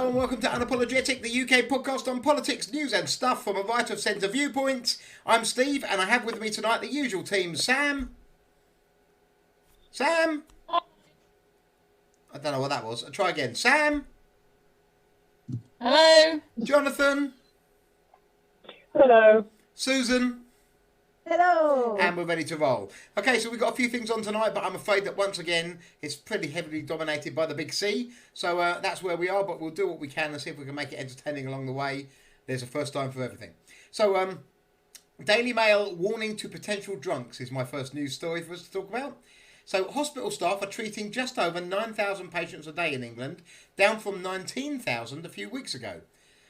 and welcome to Unapologetic, the UK podcast on politics, news and stuff from a right-of-centre viewpoint. I'm Steve, and I have with me tonight the usual team. Sam? Sam? I don't know what that was. I'll try again. Sam? Hello? Jonathan? Hello. Susan? Hello. And we're ready to roll. Okay, so we've got a few things on tonight, but I'm afraid that once again, it's pretty heavily dominated by the big C. So that's where we are, but we'll do what we can and see if we can make it entertaining along the way. There's a first time for everything. So, Daily Mail warning to potential drunks is my first news story for us to talk about. So, hospital staff are treating just over 9,000 patients a day in England, down from 19,000 a few weeks ago.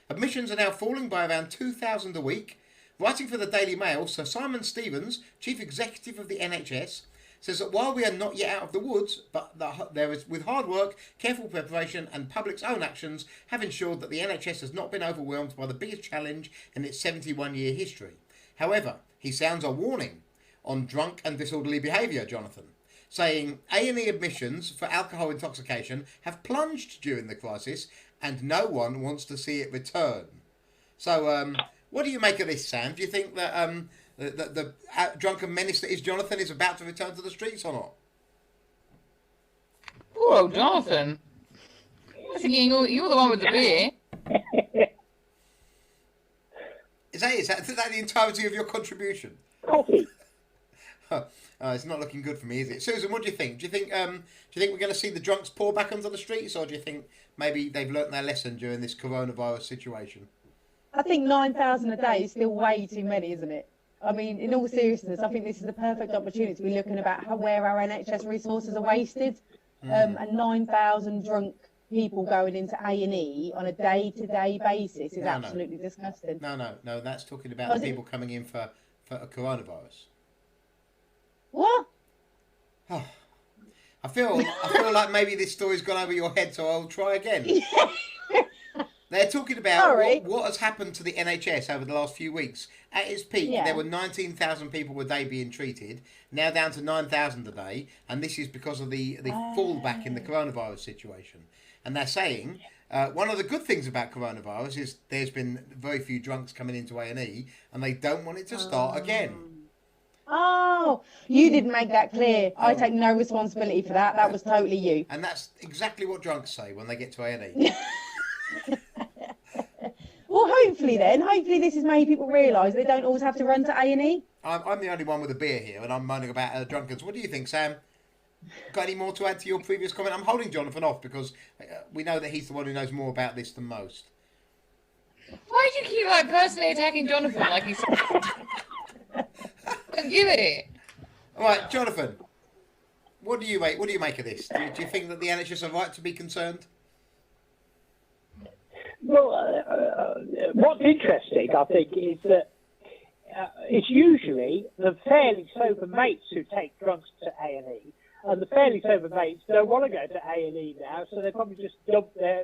Admissions are now falling by around 2,000 a week. Writing for the Daily Mail, Sir Simon Stevens, Chief Executive of the NHS, says that while we are not yet out of the woods, but there is, with hard work, careful preparation and public's own actions have ensured that the NHS has not been overwhelmed by the biggest challenge in its 71-year history. However, he sounds a warning on drunk and disorderly behaviour, Jonathan, saying A&E admissions for alcohol intoxication have plunged during the crisis and no one wants to see it return. So, what do you make of this, Sam? Do you think that the drunken menace that is Jonathan is about to return to the streets or not? Poor old Jonathan. I'm thinking you're the one with the beer. Is that the entirety of your contribution? Coffee. It's not looking good for me, is it? Susan, what do you think? Do you think we're going to see the drunks pour back onto the streets, or do you think maybe they've learnt their lesson during this coronavirus situation? I think 9,000 a day is still way too many, isn't it? I mean, in all seriousness, I think this is the perfect opportunity to be looking about where our NHS resources are wasted. And 9,000 drunk people going into A&E on a day-to-day basis is absolutely disgusting. No, that's talking about the people coming in for a coronavirus. What? Oh, I feel like maybe this story's gone over your head, so I'll try again. They're talking about what has happened to the NHS over the last few weeks. At its peak, there were 19,000 people a day being treated, now down to 9,000 a day, and this is because of the fallback in the coronavirus situation. And they're saying one of the good things about coronavirus is there's been very few drunks coming into A&E, and they don't want it to start again. Oh, you didn't make that clear. I take no responsibility for that. That was totally you. And that's exactly what drunks say when they get to A&E. Well, hopefully this has made people realise they don't always have to run to A&E. I'm the only one with a beer here, and I'm moaning about drunkards. What do you think, Sam? Got any more to add to your previous comment? I'm holding Jonathan off because we know that he's the one who knows more about this than most. Why do you keep personally attacking Jonathan like he's... Don't give it. All right, Jonathan. What do you make of this? Do you think that the NHS are right to be concerned? Well, what's interesting, I think, is that it's usually the fairly sober mates who take drunks to A&E, and the fairly sober mates don't want to go to A&E now, so they probably just dump their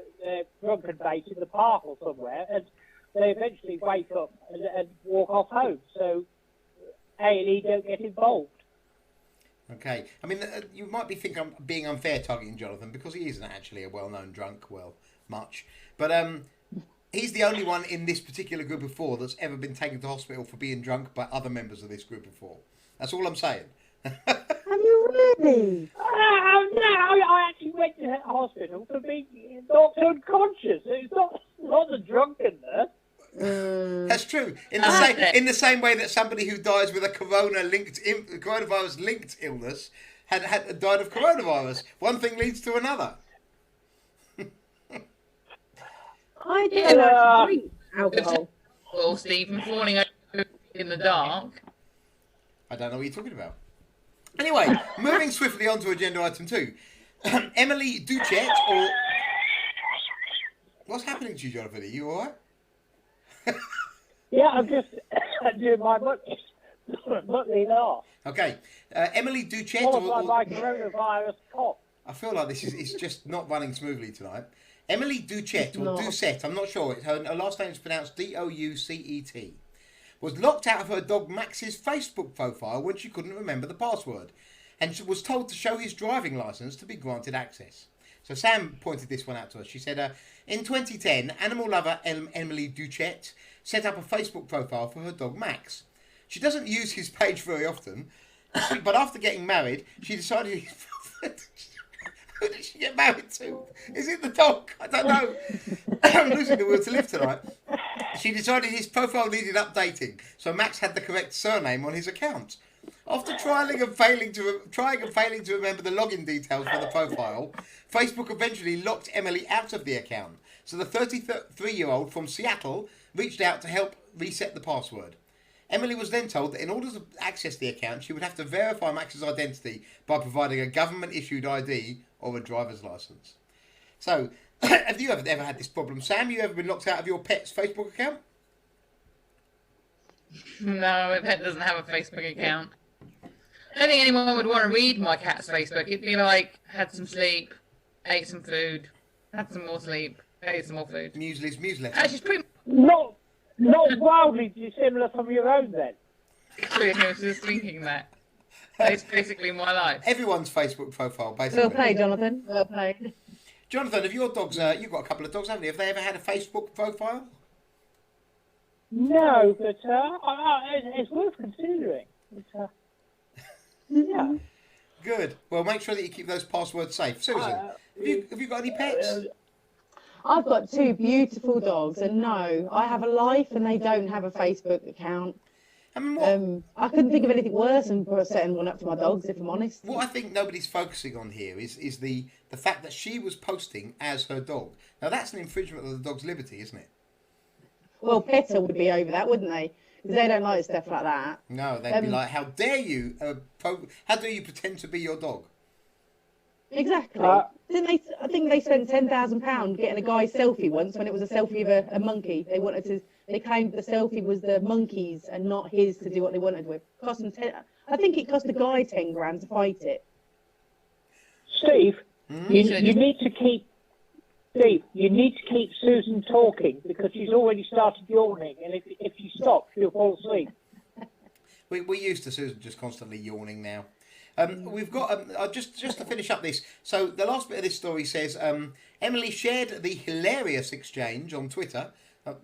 drunken mates in the park or somewhere, and they eventually wake up and walk off home. So A&E don't get involved. Okay. I mean, you might be thinking I'm being unfair targeting Jonathan because he isn't actually a well-known drunk, much. But he's the only one in this particular group of four that's ever been taken to hospital for being drunk by other members of this group of four. That's all I'm saying. Have you really? No, I actually went to hospital for being knocked unconscious. It's not the drunkenness. That's true. In the same way that somebody who dies with a coronavirus-linked illness had died of coronavirus. One thing leads to another. I didn't actually drink alcohol. Well, Stephen, falling over in the dark. I don't know what you're talking about. Anyway, moving swiftly on to agenda item 2. Emily Duchette, or... What's happening to you, Jonathan? Are you all right? Yeah, I'm just doing my monthly laugh. Okay. Emily Duchette, Followed by my coronavirus cough. I feel like this is just not running smoothly tonight. Emily Duchette, or Doucette, I'm not sure. Her last name is pronounced Doucet, was locked out of her dog Max's Facebook profile when she couldn't remember the password, and was told to show his driving licence to be granted access. So Sam pointed this one out to us. She said, in 2010, animal lover Emily Duchette set up a Facebook profile for her dog Max. She doesn't use his page very often, but after getting married, she decided... Who did she get married to? Is it the dog? I don't know. I'm losing the will to live tonight. She decided his profile needed updating, so Max had the correct surname on his account. After trying and failing to remember the login details for the profile, Facebook eventually locked Emily out of the account. So the 33-year-old from Seattle reached out to help reset the password. Emily was then told that in order to access the account, she would have to verify Max's identity by providing a government-issued ID or a driver's license. So, have you ever had this problem? Sam, you ever been locked out of your pet's Facebook account? No, my pet doesn't have a Facebook account. I don't think anyone would want to read my cat's Facebook. It'd be like, had some sleep, ate some food, had some more sleep, ate some more food. Muesli's newsletter. Actually, it's pretty Not wildly dissimilar from your own then. much I was just thinking that. It's basically my life. Everyone's Facebook profile, basically. Well played, Jonathan. Well played. Jonathan, have your dogs, you've got a couple of dogs, haven't you? Have they ever had a Facebook profile? No, but it's worth considering. Yeah. Good. Well, make sure that you keep those passwords safe. Susan, have you got any pets? I've got two beautiful dogs, and no, I have a life, and they don't have a Facebook account. I mean, what, I couldn't think of anything worse than setting one up for my dogs, if I'm honest. what I think nobody's focusing on here is the fact that she was posting as her dog. Now, that's an infringement of the dog's liberty, isn't it? Well, PETA would be over that, wouldn't they? Because they don't like stuff like that. No, they'd be like, how dare you pretend to be your dog? Exactly. Didn't they? I think they spent £10,000 getting a guy selfie once when it was a selfie of a monkey. They claimed the selfie was the monkey's and not his to do what they wanted with. Cost them I think it cost the guy 10 grand to fight it. Steve, you need to keep Susan talking because she's already started yawning, and if you stop, she'll fall asleep. We're used to Susan just constantly yawning now. We've got just to finish up this. So the last bit of this story says Emily shared the hilarious exchange on Twitter.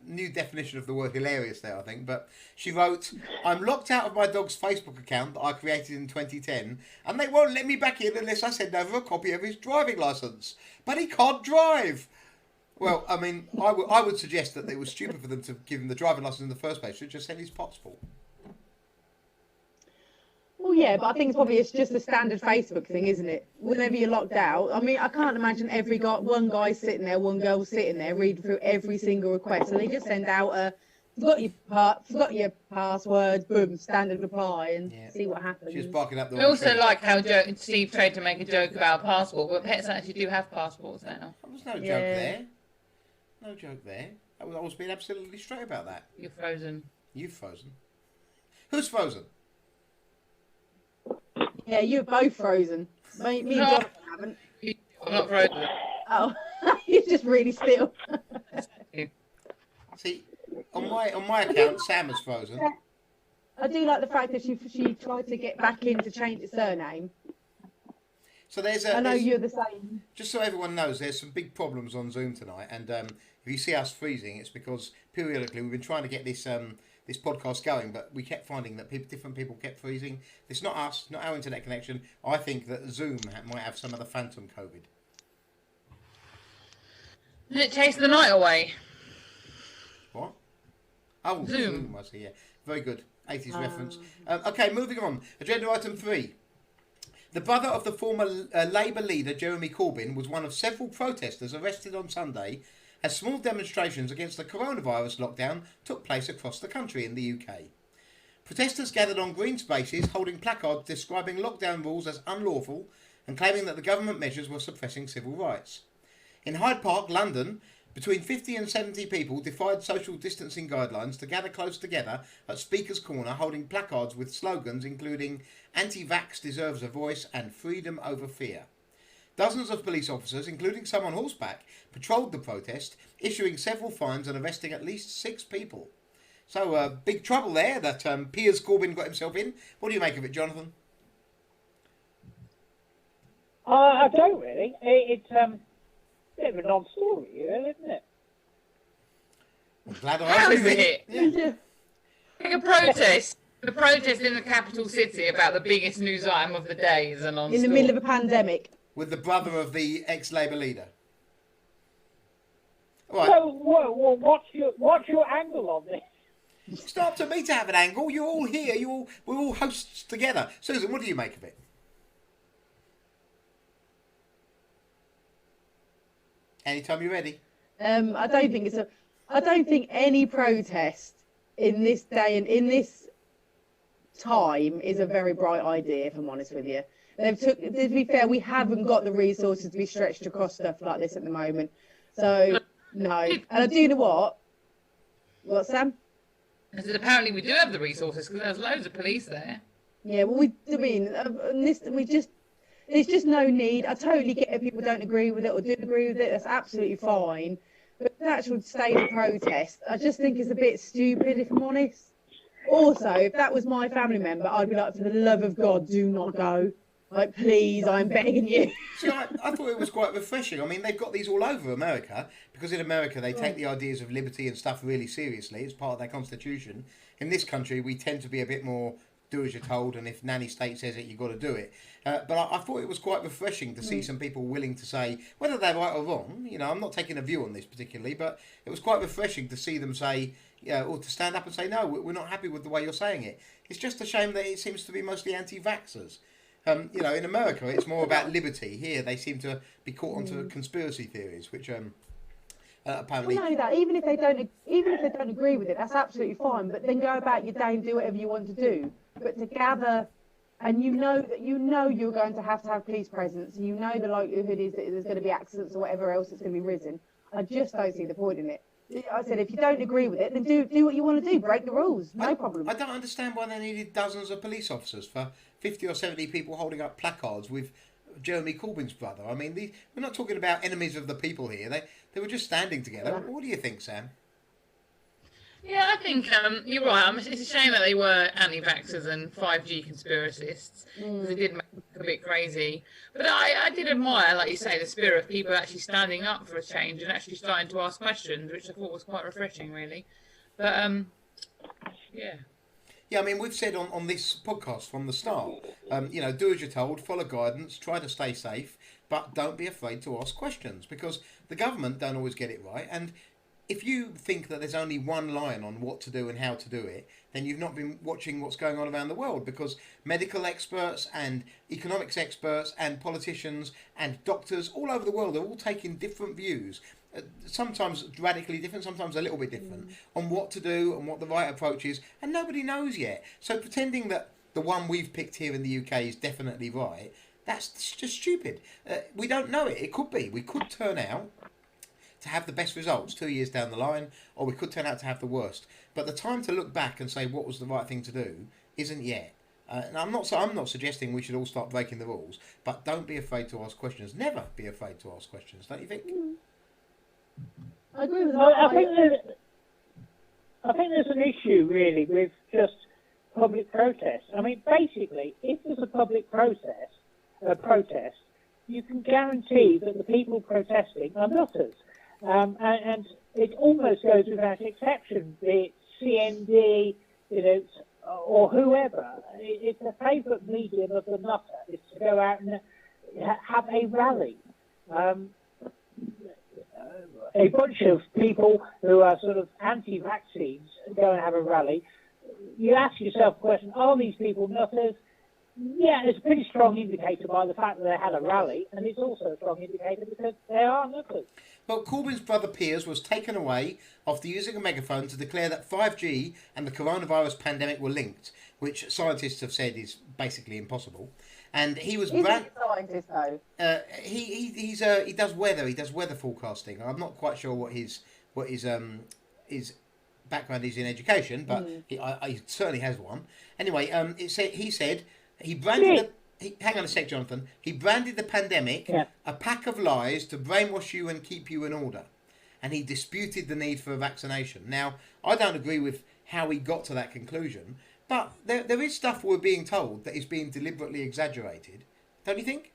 New definition of the word hilarious there, I think. But she wrote, "I'm locked out of my dog's Facebook account that I created in 2010, and they won't let me back in unless I send over a copy of his driving license. But he can't drive." Well, I mean, I would suggest that it was stupid for them to give him the driving license in the first place. Should just send his passport. Well, yeah, but I think it's just a standard Facebook thing, isn't it? Whenever you're locked out, I mean, I can't imagine one guy sitting there, one girl sitting there, reading through every single request, and they just send out forgot your password, boom, standard reply, and see what happens. She's barking up the. I also like how Steve tried to make a joke about a passport, but pets actually do have passports now. There was no joke there. No joke there. I was being absolutely straight about that. You're frozen. You've frozen. Who's frozen? Yeah, you're both frozen. Me and Jonathan haven't. I'm not frozen. Oh, you're just really still. See, on my account, Sam is frozen. I do like the fact that she tried to get back in to change her surname. So I know you're the same. Just so everyone knows, there's some big problems on Zoom tonight, and if you see us freezing, it's because periodically we've been trying to get this this podcast going, but we kept finding that different people kept freezing. It's not us, not our internet connection. I think that Zoom might have some of the phantom COVID. It chased the night away. What? Oh, Zoom. I see. Yeah, very good. 80s reference. Okay, moving on. Agenda item 3. The brother of the former Labour leader Jeremy Corbyn was one of several protesters arrested on Sunday as small demonstrations against the coronavirus lockdown took place across the country in the UK. Protesters gathered on green spaces holding placards describing lockdown rules as unlawful and claiming that the government measures were suppressing civil rights. In Hyde Park, London, between 50 and 70 people defied social distancing guidelines to gather close together at Speaker's Corner holding placards with slogans including "Anti-vax deserves a voice" and "Freedom over fear." Dozens of police officers, including some on horseback, patrolled the protest, issuing several fines and arresting at least 6 people. So, big trouble there that Piers Corbyn got himself in. What do you make of it, Jonathan? I don't really. bit of a non-story, really, isn't it? I'm glad I How asked is you. it? Yeah. Like a protest. The protest in the capital city about the biggest news item of the day is a non-story. In the middle of a pandemic. With the brother of the ex-Labour leader. All right. So, what's your angle on this? It's not up to me to have an angle. You're all here. We're all hosts together. Susan, what do you make of it? Anytime you're ready. I don't think any protest in this day and in this time is a very bright idea, if I'm honest with you. To be fair, we haven't got the resources to be stretched across stuff like this at the moment. So, no. And I do know what? What, Sam? I said, apparently we do have the resources because there's loads of police there. Yeah, well, there's just no need. I totally get if people don't agree with it or do agree with it. That's absolutely fine. But the actual stage of protest, I just think is a bit stupid, if I'm honest. Also, if that was my family member, I'd be like, for the love of God, do not go. Like, please, I'm begging you. See, I thought it was quite refreshing. I mean, they've got these all over America because in America they take the ideas of liberty and stuff really seriously. It's part of their constitution. In this country, we tend to be a bit more do as you're told, and if nanny state says it, you've got to do it. But I thought it was quite refreshing to see some people willing to say, whether they're right or wrong, you know, I'm not taking a view on this particularly, but it was quite refreshing to see them say, or to stand up and say, no, we're not happy with the way you're saying it. It's just a shame that it seems to be mostly anti-vaxxers. You know, in America, it's more about liberty. Here, they seem to be caught onto conspiracy theories, which apparently. I know that even if they don't agree with it, that's absolutely fine. But then go about your day and do whatever you want to do. But to gather, and you know you're going to have police presence, and you know the likelihood is that there's going to be accidents or whatever else that's going to be risen. I just don't see the point in it. I said, if you don't agree with it, then do what you want to do. Break the rules. No problem. I don't understand why they needed dozens of police officers for 50 or 70 people holding up placards with Jeremy Corbyn's brother. I mean, we're not talking about enemies of the people here. They were just standing together. What do you think, Sam? Yeah, I think you're right. It's a shame that they were anti-vaxxers and 5G conspiracists. They did make it a bit crazy. But I did admire, like you say, the spirit of people actually standing up for a change and actually starting to ask questions, which I thought was quite refreshing, really. But, yeah. Yeah, I mean, we've said on this podcast from the start, you know, do as you're told, follow guidance, try to stay safe, but don't be afraid to ask questions, because the government don't always get it right. And if you think that there's only one line on what to do and how to do it, then you've not been watching what's going on around the world, because medical experts and economics experts and politicians and doctors all over the world are all taking different views, sometimes radically different, sometimes a little bit different, on what to do and what the right approach is, and nobody knows yet. So pretending that the one we've picked here in the UK is definitely right, that's just stupid. We don't know it. It could be. We could turn out to have the best results 2 years down the line, or we could turn out to have the worst. But the time to look back and say what was the right thing to do isn't yet. And I'm not suggesting we should all start breaking the rules, but don't be afraid to ask questions. Never be afraid to ask questions, don't you think? I agree with that. I think there's an issue really with just public protest. I mean, basically, if there's a public protest, you can guarantee that the people protesting are nutters. And it almost goes without exception, be it CND, you know, or whoever. It's a favourite medium of the nutter is to go out and have a rally. A bunch of people who are sort of anti-vaccines go and have a rally. You ask yourself the question, are these people nutters? Yeah, it's a pretty strong indicator by the fact that they had a rally, and it's also a strong indicator because they are nutters. Well, Corbyn's brother Piers was taken away after using a megaphone to declare that 5G and the coronavirus pandemic were linked, which scientists have said is basically impossible. And he was He's a scientist, though. He does weather. He does weather forecasting. I'm not quite sure what his background is in education, but he certainly has one. Anyway, he said he branded hang on a sec, Jonathan. He branded the pandemic a pack of lies to brainwash you and keep you in order, and he disputed the need for a vaccination. Now, I don't agree with how he got to that conclusion, but there is stuff we're being told that is being deliberately exaggerated. Don't you think?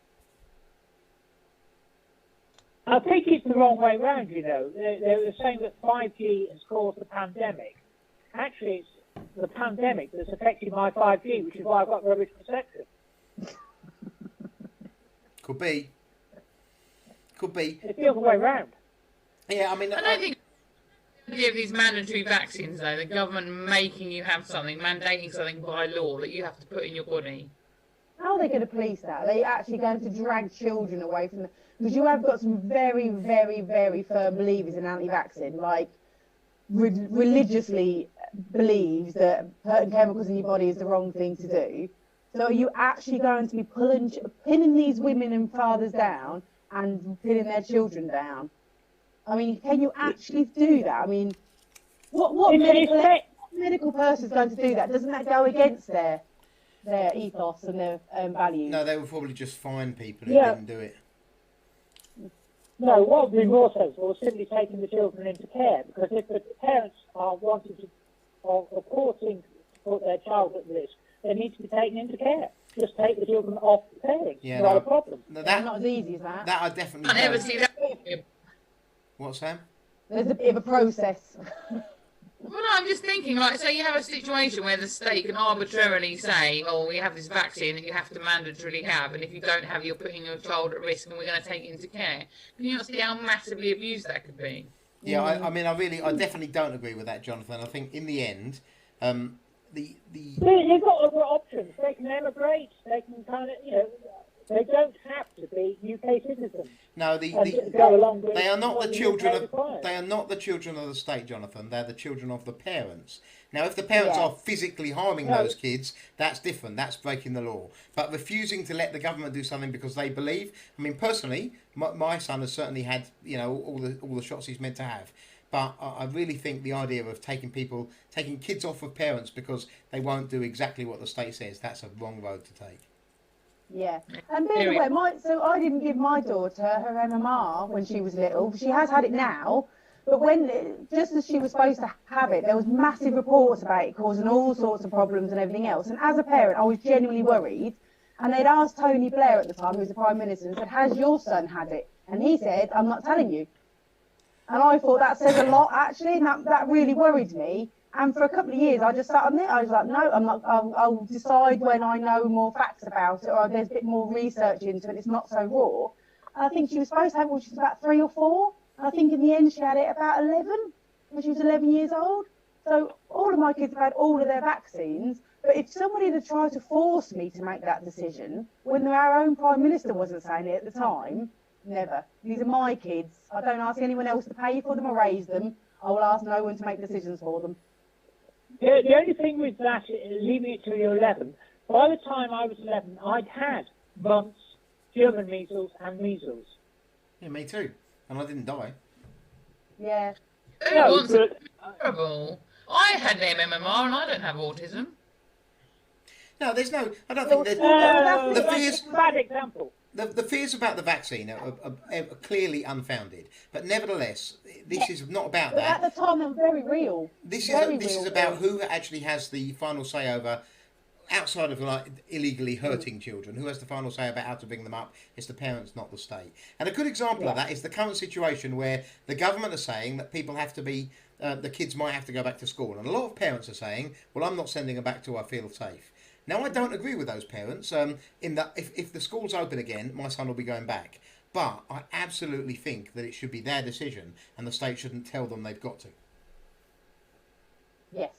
I think it's the wrong way round, you know. They were saying that 5G has caused the pandemic. Actually, it's the pandemic that's affecting my 5G, which is why I've got rubbish protection. Could be. Could be. It's the other way round. Yeah, I mean... I don't think the idea of these mandatory vaccines, though, the government making you have something, mandating something by law that you have to put in your body. How are they going to police that? Are they actually going to drag children away from the... Because you have got some very, very, very firm believers in anti-vaccine, like religiously believes that putting chemicals in your body is the wrong thing to do. So are you actually going to be pinning these women and fathers down and pinning their children down? I mean, can you actually do that? I mean, what medical person is going to do that? Doesn't that go against their ethos and their values? No, they would probably just fine people who didn't do it. No, what would be more sensible is simply taking the children into care, because if the parents are wanting to, or reporting to put their child at risk, they need to be taken into care. Just take the children off the parents. Yeah, not a problem. No, not as easy as that. That I definitely I never don't. see that. What, Sam? There's a bit of a process. Well, no, I'm just thinking, like, so you have a situation where the state can arbitrarily say, oh, we have this vaccine that you have to mandatorily have, and if you don't have, you're putting your child at risk and we're going to take it into care. Can you not see how massively abused that could be? Yeah, I mean, I definitely don't agree with that, Jonathan. I think in the end, They've got other options. They can emigrate. They can kind of, you know, they don't have to be UK citizens. No, they are not the children of. They are not the children of the state, Jonathan. They're the children of the parents. Now, if the parents are physically harming those kids, that's different. That's breaking the law. But refusing to let the government do something because they believe. I mean, personally, my son has certainly had, you know, all the shots he's meant to have. But I really think the idea of taking kids off of parents because they won't do exactly what the state says, that's a wrong road to take. Yeah, and by the way, so I didn't give my daughter her MMR when she was little. She has had it now, but just as she was supposed to have it, there was massive reports about it causing all sorts of problems and everything else. And as a parent, I was genuinely worried. And they'd asked Tony Blair at the time, who was the Prime Minister, and said, "Has your son had it?" And he said, "I'm not telling you." And I thought that says a lot, actually, and that really worried me. And for a couple of years, I just sat on it. I was like, no, I'm not. I'll decide when I know more facts about it, or there's a bit more research into it. It's not so raw. And I think she was supposed to have it when she was about 3 or 4. And I think in the end, she had it about 11, when she was 11 years old. So all of my kids have had all of their vaccines. But if somebody had tried to force me to make that decision, when our own Prime Minister wasn't saying it at the time, never. These are my kids. I don't ask anyone else to pay for them or raise them. I will ask no one to make decisions for them. The only thing with that, leaving it till you're 11, by the time I was 11, I'd had mumps, German measles, and measles. Yeah, me too. And I didn't die. Yeah. No, but terrible. I had an MMR and I don't have autism. No, there's no. I don't think there's. The fears. That's a bad example. The fears about the vaccine are clearly unfounded, but nevertheless, this is not about But that. at the time, they were very real. This is about who actually has the final say over, outside of like illegally hurting children. Who has the final say about how to bring them up? It's the parents, not the state. And a good example of that is the current situation where the government are saying that people have to be, the kids might have to go back to school, and a lot of parents are saying, "Well, I'm not sending them back till I feel safe." Now, I don't agree with those parents, in that if the school's open again, my son will be going back. But I absolutely think that it should be their decision and the state shouldn't tell them they've got to. Yes,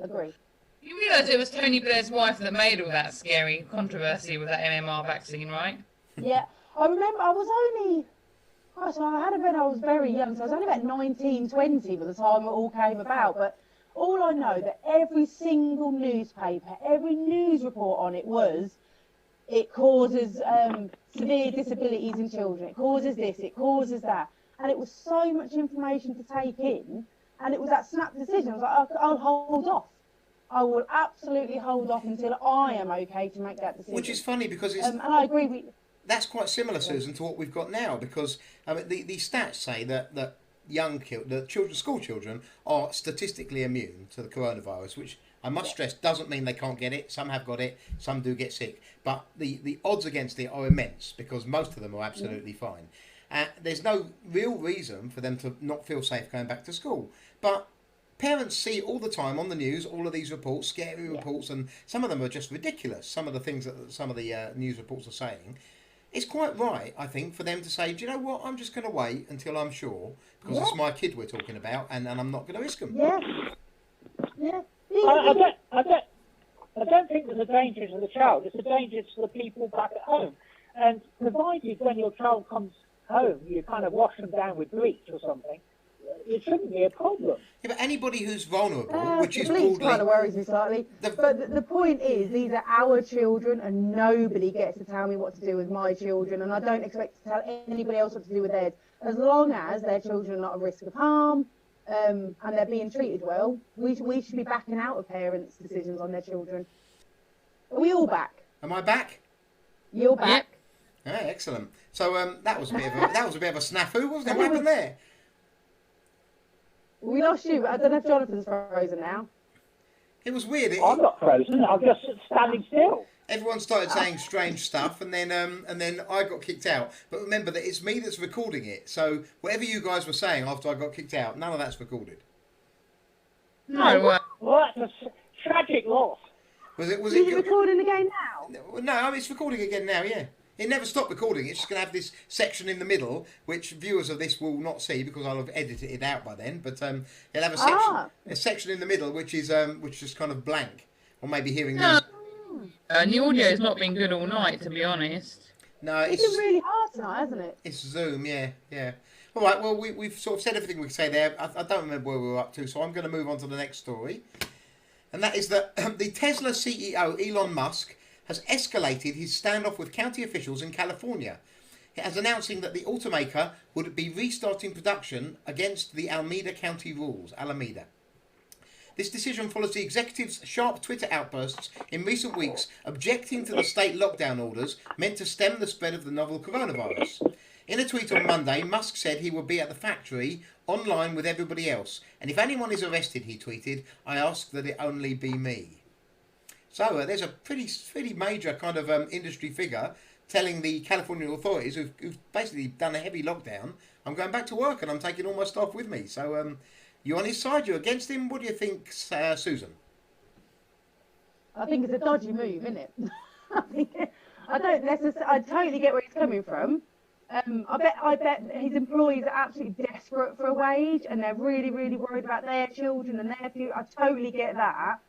agree. You realise it was Tony Blair's wife that made all that scary controversy with that MMR vaccine, right? Yeah, I remember I was only... Oh, so I had it when I was very young, so I was only about 19, 20 by the time it all came about, but... All I know that every single newspaper, every news report on it was, it causes severe disabilities in children. It causes this, it causes that. And it was so much information to take in. And it was that snap decision. I was like, I'll hold off. I will absolutely hold off until I am okay to make that decision. Which is funny because it's... and I agree with... That's quite similar, Susan, to what we've got now. Because the stats say that school children are statistically immune to the coronavirus, which I must stress doesn't mean they can't get it. Some have got it, some do get sick, but the odds against it are immense because most of them are absolutely fine. There's no real reason for them to not feel safe going back to school. But parents see all the time on the news all of these reports, scary reports, and some of them are just ridiculous. Some of the things that some of the news reports are saying. It's quite right, I think, for them to say, do you know what, I'm just going to wait until I'm sure, because it's my kid we're talking about, and I'm not going to risk them. Yeah. Yeah. I don't think there's a danger to the child. It's a danger to the people back at home. And provided when your child comes home, you kind of wash them down with bleach or something, it shouldn't be a problem. Yeah, but anybody who's vulnerable, which is bleach broadly... kind of worries me slightly. But the point is, these are our children, and nobody gets to tell me what to do with my children, and I don't expect to tell anybody else what to do with theirs. As long as their children are not at risk of harm, and they're being treated well, we should be backing out of parents' decisions on their children. Are we all back? Am I back? You're back. Yeah, excellent. So that was a bit of a snafu, wasn't it? What happened there? We lost you, but I don't know if Jonathan's frozen now. It was weird. I'm not frozen. I'm just standing still. Everyone started saying strange stuff, and then I got kicked out. But remember that it's me that's recording it. So whatever you guys were saying after I got kicked out, none of that's recorded. No, Well, that's a tragic loss. Was it recording again now? No, I mean, it's recording again now. Yeah, it never stopped recording. It's just going to have this section in the middle, which viewers of this will not see because I'll have edited it out by then. But it'll have a section in the middle, which is just kind of blank, or maybe hearing. No. And the audio's not been good all night, to be honest. No, it's been really hard tonight, hasn't it? It's Zoom, yeah. All right, well, we've sort of said everything we can say there. I don't remember where we were up to, so I'm going to move on to the next story. And that is that the Tesla CEO, Elon Musk, has escalated his standoff with county officials in California. It has announcing that the automaker would be restarting production against the Alameda County rules. Alameda. This decision follows the executive's sharp Twitter outbursts in recent weeks objecting to the state lockdown orders meant to stem the spread of the novel coronavirus. In a tweet on Monday, Musk said he would be at the factory online with everybody else. And if anyone is arrested, he tweeted, I ask that it only be me. So there's a pretty major kind of industry figure telling the California authorities who've basically done a heavy lockdown, I'm going back to work and I'm taking all my staff with me. So you on his side, you against him? What do you think, Susan? I think it's a dodgy move, isn't it? I totally get where he's coming from. I bet his employees are absolutely desperate for a wage, and they're really, really worried about their children and their future. I totally get that.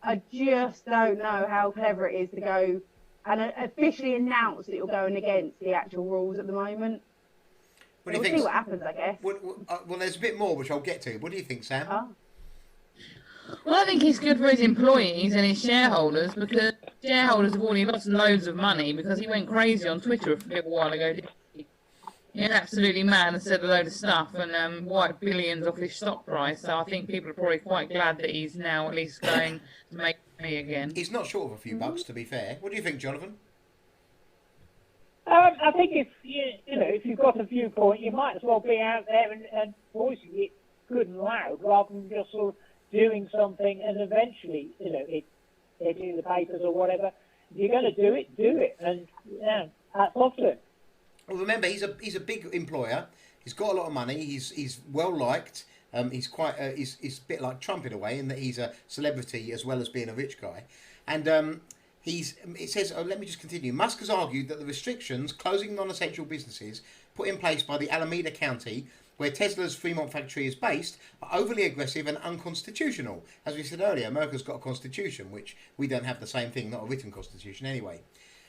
I just don't know how clever it is to go and officially announce that you're going against the actual rules at the moment. What do you think? We'll see what happens, I guess. Well, there's a bit more which I'll get to. What do you think, Sam? Well, I think it's good for his employees and his shareholders, because shareholders have already lost loads of money because he went crazy on Twitter a little while ago. He was absolutely mad and said a load of stuff and wiped billions off his stock price. So I think people are probably quite glad that he's now at least going to make money again. He's not short of a few bucks, to be fair. What do you think, Jonathan? I think if you've got a viewpoint, you might as well be out there and voicing it good and loud, rather than just sort of doing something and eventually, it in the papers or whatever. If you're going to do it, and hats off to him. Well, remember, he's a big employer. He's got a lot of money. He's well liked. He's a bit like Trump in a way, in that he's a celebrity as well as being a rich guy. And it says, let me just continue. Musk has argued that the restrictions closing non-essential businesses put in place by the Alameda County, where Tesla's Fremont factory is based, are overly aggressive and unconstitutional. As we said earlier, America's got a constitution, which we don't have the same thing, not a written constitution anyway.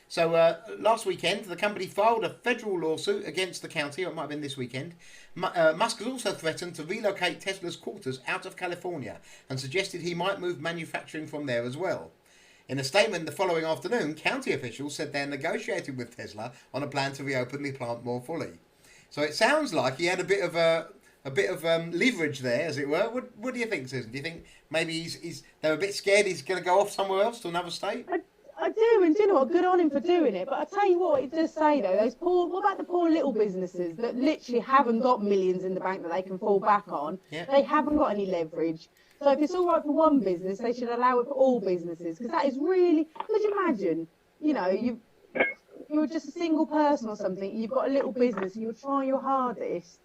So last weekend, the company filed a federal lawsuit against the county, or it might have been this weekend. Musk has also threatened to relocate Tesla's quarters out of California and suggested he might move manufacturing from there as well. In a statement the following afternoon, county officials said they're negotiating with Tesla on a plan to reopen the plant more fully. So it sounds like he had a bit of leverage there, as it were. What do you think, Susan? Do you think maybe they're a bit scared he's going to go off somewhere else to another state? I do, and do you know what? Good on him for doing it. But I tell you what, it does say though, what about the poor little businesses that literally haven't got millions in the bank that they can fall back on? Yeah. They haven't got any leverage. So if it's all right for one business, they should allow it for all businesses, because that is really. Could you imagine? You're just a single person or something, you've got a little business, and you're trying your hardest,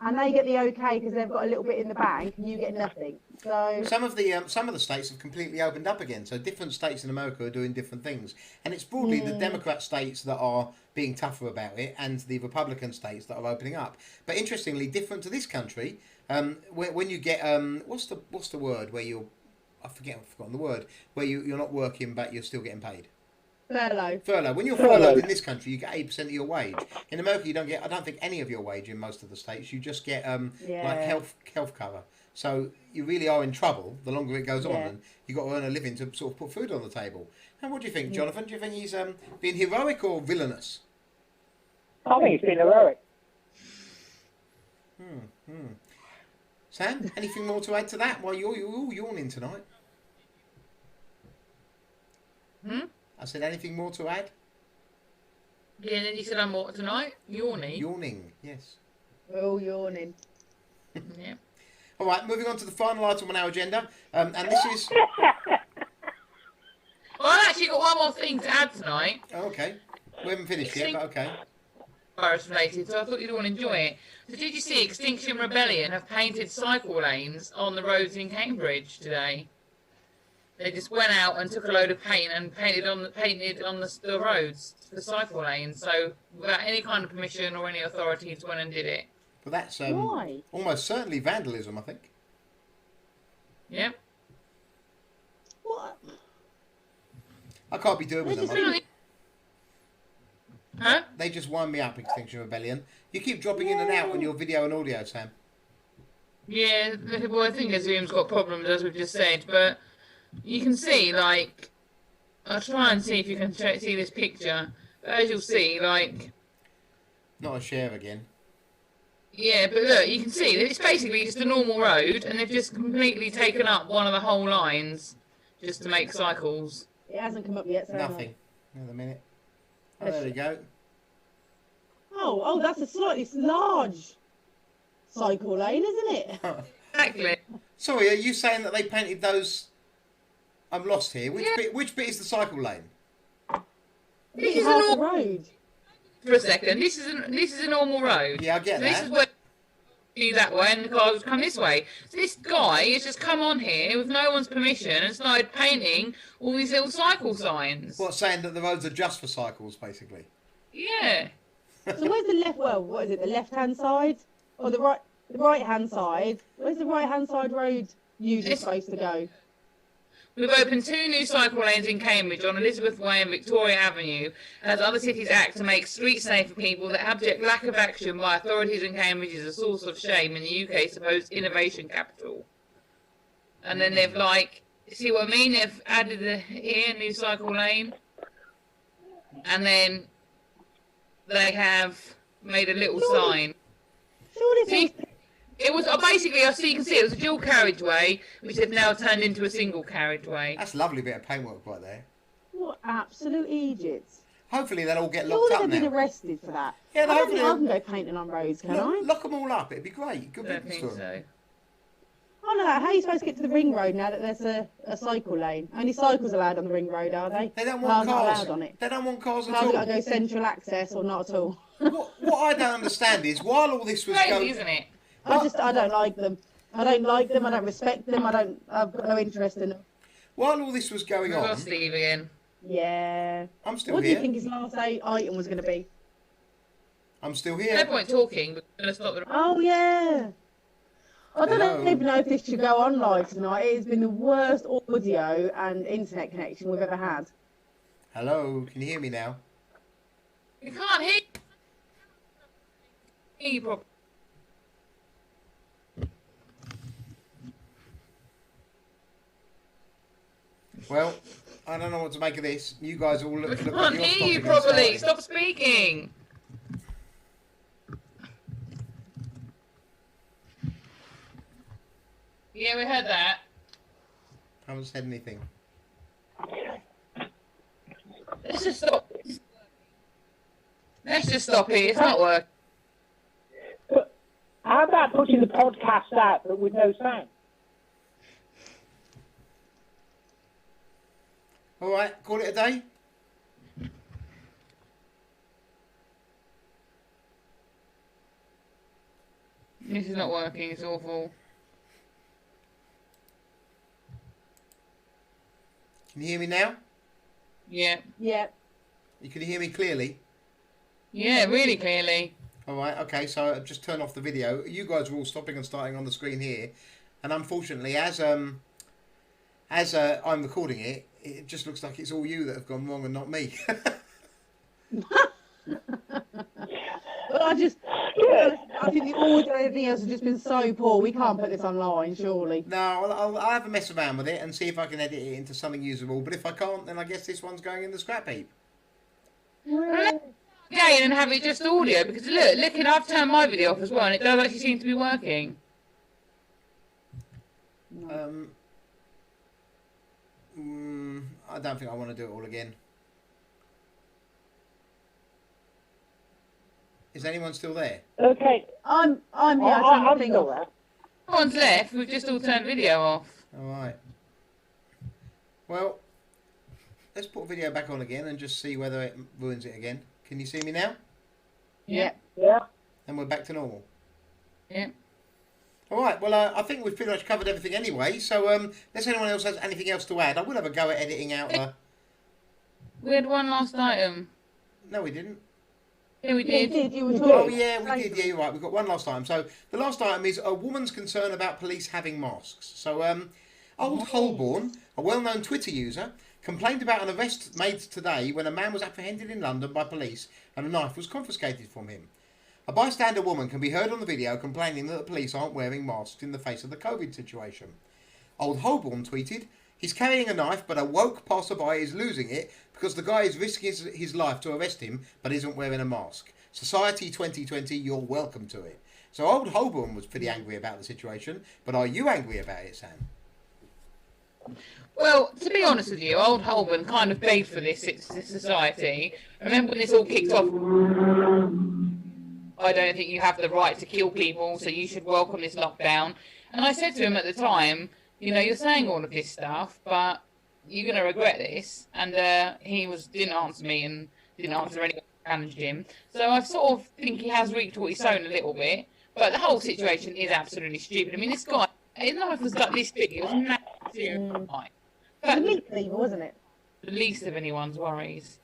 and they get the okay because they've got a little bit in the bank, and you get nothing. So some of the states have completely opened up again. So different states in America are doing different things, and it's broadly the Democrat states that are being tougher about it, and the Republican states that are opening up. But interestingly, different to this country, when you get what's the word where I've forgotten the word where you're not working but you're still getting paid. furlough. Furlough. When you're furloughed in this country, you get 8% of your wage. In America, you don't get. I don't think any of your wage in most of the states. You just get like health cover. So you really are in trouble the longer it goes on, and you've got to earn a living to sort of put food on the table. And what do you think, Jonathan? Do you think he's being heroic or villainous? I think it's been heroic. Sam, anything more to add to that? Well, you're all yawning tonight. I said, anything more to add? Yeah, and then you said I'm what tonight? Yawning. Yawning, yes. We're all yawning. Yeah. All right, moving on to the final item on our agenda, and this is. Well, I've actually got one more thing to add tonight. Oh, okay, we haven't finished yet, but okay. Virus related, so I thought you'd all enjoy it. So did you see Extinction Rebellion have painted cycle lanes on the roads in Cambridge today? They just went out and took a load of paint and painted on the roads, the cycle lanes, so without any kind of permission or any authorities went and did it. But that's Why? almost certainly vandalism, I think. Yep. What? I can't be doing with them. Really? Huh? They just wind me up, Extinction Rebellion. You keep dropping in and out on your video and audio, Sam. Yeah, well, I think Zoom's got problems, as we've just said, but you can see, like, I'll try and see if you can see this picture, but as you'll see, like... Not a share again. Yeah, but look, you can see that it's basically just a normal road, and they've just completely taken up one of the whole lines just to make cycles. It hasn't come up yet, so Nothing. Another minute. Oh, there we go. Oh, that's a slightly large cycle lane, isn't it? Exactly. Sorry, are you saying that they painted those... I'm lost here. Yeah. Which bit is the cycle lane? This is half a the normal... road. For a second, this is a normal road. Yeah, I get so that. This is where you that way and the cars would come this way. So this guy has just come on here with no one's permission and started painting all these little cycle signs. What, saying that the roads are just for cycles, basically? Yeah. So where's the left? Well, what is it? The left-hand side or the right? The right-hand side. Where's the right-hand side road usually supposed to go? We've opened 2 new cycle lanes in Cambridge on Elizabeth Way and Victoria Avenue as other cities act to make streets safe for people. The abject lack of action by authorities in Cambridge is a source of shame in the UK's supposed innovation capital. And then they've see what I mean? They've added here new cycle lane, and then they have made a little sign. Surely It was basically, so you can see, it was a dual carriageway, which they've now turned into a single carriageway. That's a lovely bit of paintwork right there. what absolute idiots. Hopefully they'll all get locked Surely up they've been now. arrested for that. Yeah, I don't hopefully think I can go painting on roads, can I? lock them all up. It'd be great. Good I don't business think to them. so. Oh no, how are you supposed to get to the ring road now that there's a cycle lane? Only cycles allowed on the ring road, are they? They don't want Cars not cars. allowed on it. They don't want cars at Cars all. got to go central access or not at all. What I don't understand is while all this was Crazy, going, isn't it? I don't like them. I don't like them. I don't respect them. I've got no interest in them. while all this was going We've got on, Steve again. Yeah. I'm still What do you here. think his last item was going to be? I'm still No here. point talking, we're going to stop the... Oh yeah. I don't Hello. even know if this should go on live tonight. It has been the worst audio and internet connection we've ever had. Hello, can you hear me now? You can't hear you properly. Well, I don't know what to make of this. You guys all We look can't like you're hear you stopping properly. and Stop speaking. Yeah, we heard that. I haven't said anything. Let's just stop. Let's just stop it. It's not working. But how about putting the podcast out but with no sound? All right, call it a day. This is not working. It's awful. Can you hear me now? Yeah. Yeah. You can hear me clearly? Yeah, really clearly. All right, okay, so I've just turned off the video. You guys are all stopping and starting on the screen here. And unfortunately, as I'm recording it, it just looks like it's all you that have gone wrong and not me. But I think the audio and everything else has just been so poor. We can't put this online, surely. No, I'll have a mess around with it and see if I can edit it into something usable. But if I can't, then I guess this one's going in the scrap heap. Again, and have it just audio, because look, I've turned my video off as well, and it does actually seem to be working. I don't think I want to do it all again. Is anyone still there? Okay. I'm here. I'm thing still off. there. No one's left. We've just all turned video off. All right. Well, let's put video back on again and just see whether it ruins it again. Can you see me now? Yeah. Yeah. And we're back to normal. Yeah. All right. Well, I think we've pretty much covered everything anyway. So, unless anyone else has anything else to add, I will have a go at editing out the... We had one last item. No, we didn't. Yeah, we did. You were Oh, talking. yeah, we did. Yeah, you're right. We've got one last item. So, the last item is a woman's concern about police having masks. So, Old Holborn, a well-known Twitter user, complained about an arrest made today when a man was apprehended in London by police and a knife was confiscated from him. A bystander woman can be heard on the video complaining that the police aren't wearing masks in the face of the COVID situation. Old Holborn tweeted, "He's carrying a knife, but a woke passerby is losing it because the guy is risking his life to arrest him, but isn't wearing a mask. Society 2020, you're welcome to it." So Old Holborn was pretty angry about the situation, but are you angry about it, Sam? Well, to be honest with you, Old Holborn kind of begged for this society. Remember when this all kicked off? I don't think you have the right to kill people, so you should welcome this lockdown. And I said to him at the time, you know, you're saying all of this stuff, but you're going to regret this. And he didn't answer me and didn't answer anyone who challenged him. So I sort of think he has reaped what he's sown a little bit. But the whole situation is absolutely stupid. I mean, this guy, his knife was like this big. It was massive. It was a meat cleaver, wasn't it? The least of anyone's worries.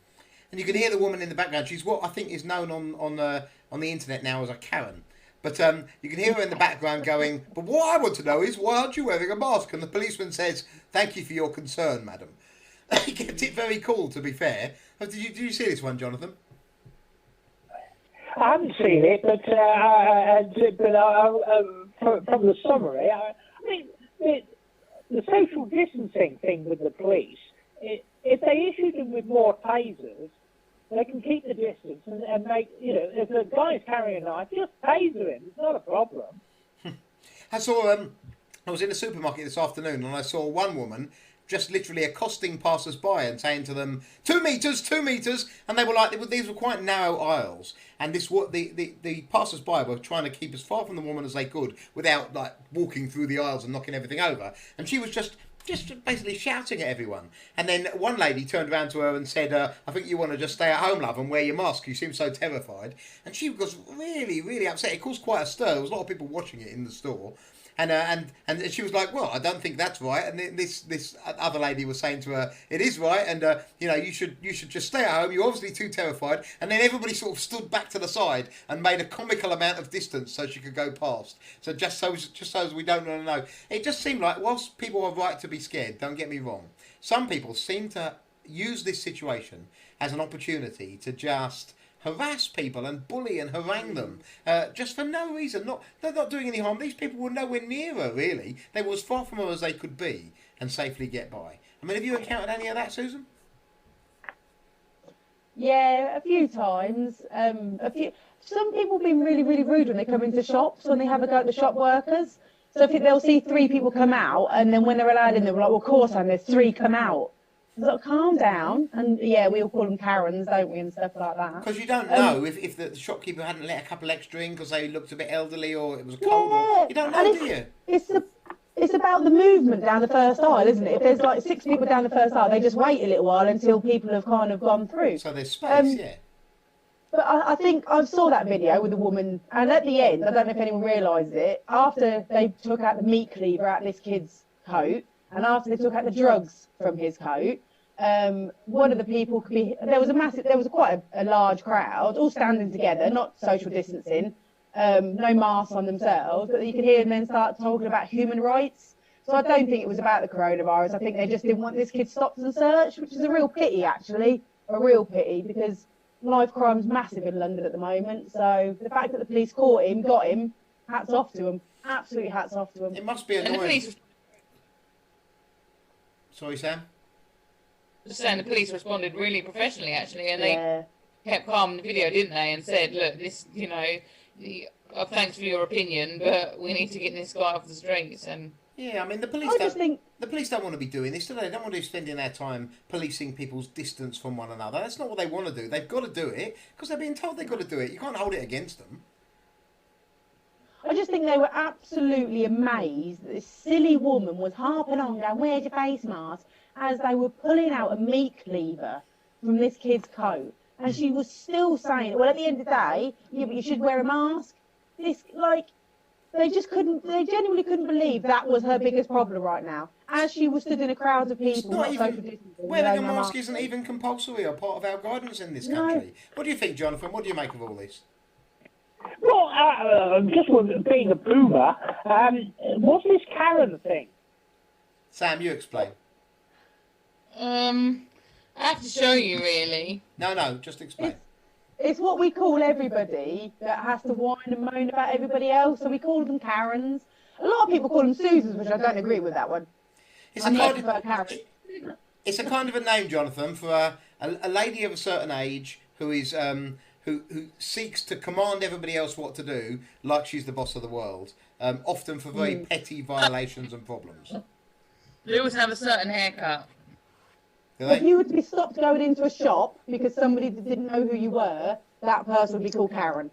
And you can hear the woman in the background. She's what I think is known on the internet now as a Karen. But you can hear her in the background going, "But what I want to know is, why aren't you wearing a mask?" And the policeman says, "Thank you for your concern, madam." He kept it very cool, to be fair. Did you see this one, Jonathan? I haven't seen it, but from the summary, I mean, the social distancing thing with the police, if they issued them with more tasers, they can keep the distance and make, you know, if the guy's carrying a knife, just taser him. It's not a problem. I saw, I was in a supermarket this afternoon and I saw one woman just literally accosting passers-by and saying to them, 2 meters, 2 meters, and they were like, these were quite narrow aisles, and the passers-by were trying to keep as far from the woman as they could without like walking through the aisles and knocking everything over, and she was just basically shouting at everyone. And then one lady turned around to her and said, "I think you want to just stay at home, love, and wear your mask. You seem so terrified." And she was really, really upset. It caused quite a stir. There was a lot of people watching it in the store. And she was like, "Well, I don't think that's right." And then this other lady was saying to her, "It is right, and you know, you should just stay at home. You're obviously too terrified." And then everybody sort of stood back to the side and made a comical amount of distance so she could go past. So just so as we don't want to know, it just seemed like, whilst people are right to be scared, don't get me wrong, some people seem to use this situation as an opportunity to just harass people and bully and harangue them just for no reason. They're not doing any harm. These people were nowhere near her, really. They were as far from her as they could be and safely get by. I mean, have you encountered any of that, Susan? Yeah, a few times. Some people have been really, really rude when they come into shops, when they have a go at the shop workers. So if they'll see 3 people come out, and then when they're allowed in, they're like, "Well, of course, and there's 3 come out." So calm down, and yeah, we all call them Karens, don't we, and stuff like that. Because you don't know if the shopkeeper hadn't let a couple extra in because they looked a bit elderly or it was cold. Yeah, Or, you don't know, do you? It's about the movement down the first aisle, isn't it? If there's like 6 people down the first aisle, they just wait a little while until people have kind of gone through. So there's space, yeah. But I think I saw that video with the woman, and at the end, I don't know if anyone realised it, after they took out the meat cleaver out this kid's coat, and after they took out the drugs from his coat, one of the people there was quite a large crowd, all standing together, not social distancing, no masks on themselves, but you could hear them then start talking about human rights. So I don't think it was about the coronavirus. I think they just didn't want this kid stopped and searched, which is a real pity, actually, a real pity, because life crime's massive in London at the moment. So the fact that the police caught him, got him, hats off to them. Absolutely hats off to them. It must be annoying. Sorry, Sam? Just saying the police responded really professionally, actually, and they kept calm in the video, didn't they? And said, look, this, you know, thanks for your opinion, but we need to get this guy off the streets. And yeah, I mean, the police don't want to be doing this, do they? They don't want to be spending their time policing people's distance from one another. That's not what they want to do. They've got to do it because they're being told they've got to do it. You can't hold it against them. I just think they were absolutely amazed that this silly woman was harping on, going, where's your face mask? As they were pulling out a meat cleaver from this kid's coat. And she was still saying, well, at the end of the day, yeah, but you should wear a mask. They genuinely couldn't believe that was her biggest problem right now. As she was stood in a crowd of people, not social distancing. Wearing a mask isn't even compulsory or part of our guidance in this country. What do you think, Jonathan? What do you make of all this? Well, just being a boomer, what's this Karen thing? Sam, you explain. I have to show you, really. No, just explain. It's what we call everybody that has to whine and moan about everybody else. So we call them Karens. A lot of people call them Susans, which I don't agree with that one. It's a kind of a name, Jonathan, for a lady of a certain age who is who seeks to command everybody else what to do, like she's the boss of the world. Often for very petty violations and problems. They always have a certain haircut. If you were to be stopped going into a shop because somebody didn't know who you were, that person would be called Karen.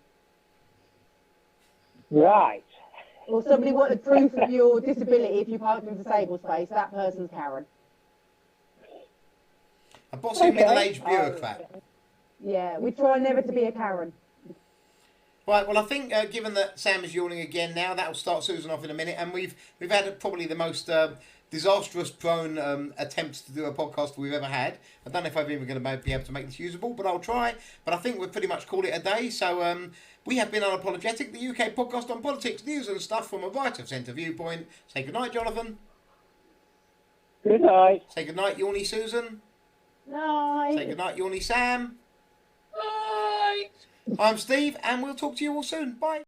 Right. Or somebody wanted proof of your disability if you parked in a disabled space, that person's Karen. A bossy middle-aged bureaucrat. Yeah, we try never to be a Karen. Right, well, I think given that Sam is yawning again now, that'll start Susan off in a minute, and we've had probably the most disastrous prone attempts to do a podcast we've ever had. I don't know if I'm even going to be able to make this usable, but I'll try. But I think we'll pretty much call it a day. So we have been Unapologetic, the UK podcast on politics, news and stuff from a right-of-centre viewpoint. Say goodnight, Jonathan. Good night. Say goodnight, yawny Susan. Night. Say goodnight, yawny Sam. Bye. I'm Steve, and we'll talk to you all soon. Bye.